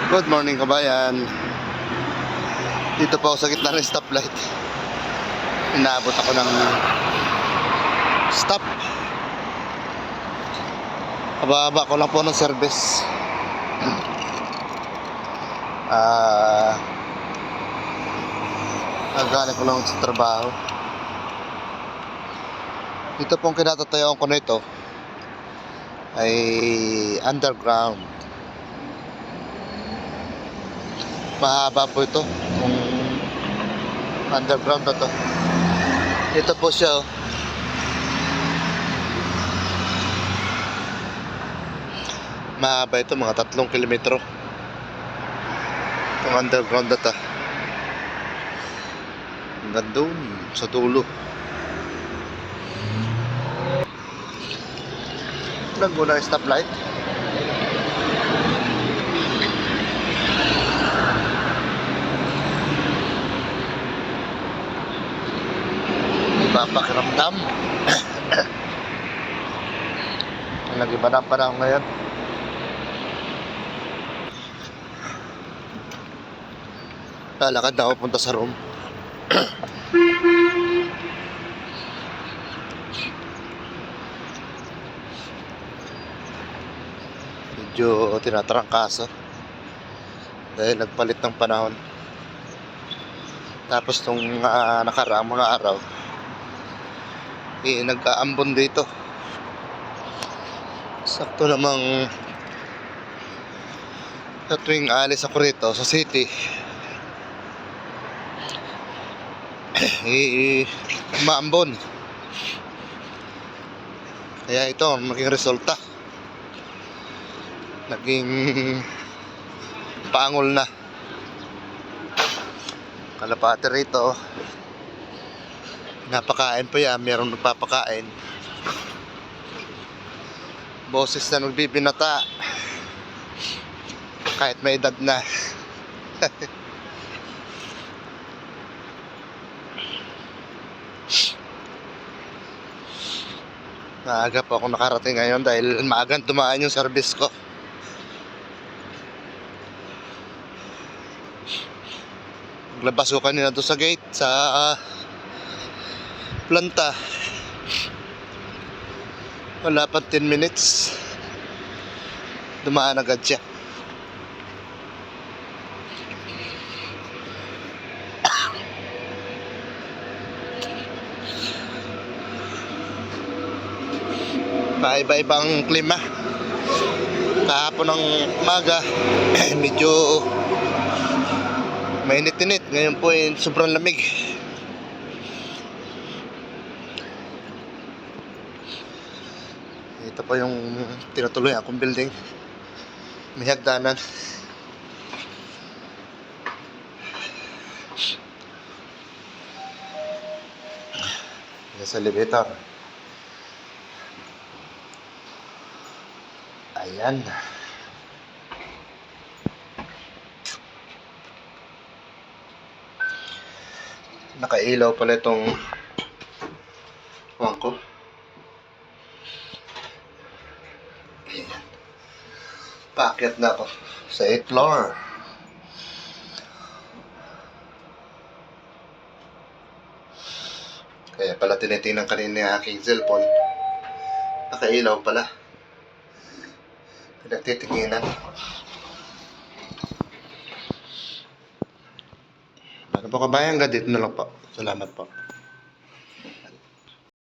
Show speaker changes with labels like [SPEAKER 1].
[SPEAKER 1] Good morning kabayan. Dito po ako sa gitna ng stoplight. Inaabot ako ng stop. Kababa ko lang po ng service. Nagaling ko lang sa trabaho. Dito pong kinatatayuan ko nito ay underground. Mahaba po ito kung underground na to. Ito po siya, oh. Mahaba ito, mga 3 kilometro itong underground na to. Hanggang doon sa dulo. Nagmuna yung stoplight. Papakiramdam. Nag-iba na ang panahon ngayon. Lalakad na ako punta sa room. Medyo tinatrangkaso dahil nagpalit ng panahon. Tapos nung nakaraang mga araw nag-aambon dito. Sakto namang sa tuwing alis ako rito sa city, maambon. Kaya ito naging resulta. Naging pangol na. Kalapate rito. Napakain pa yan, mayroong nagpapakain. Boses na nagbibinata kahit may edad na. Maaga pa ako nakarating ngayon dahil maagang tumaan yung service ko. Naglabas ko kanina doon sa gate sa planta. Wala pa 10 minutes dumaan agad siya. Iba-ibang klima. Kahapon ng umaga medyo mainit-init. Ngayon po ay sobrang lamig. Ito pa yung tinutuloy akong building. May hagdanan. Yan sa elevator. Ayan. Nakailaw pala itong ko. Paakyat na ako sa 8th floor. Kaya pala tinitingnan kanina yung aking cellphone. Nakailaw pala. Pinagtitinginan. Ano po kabayan, dito na lang po. Salamat po.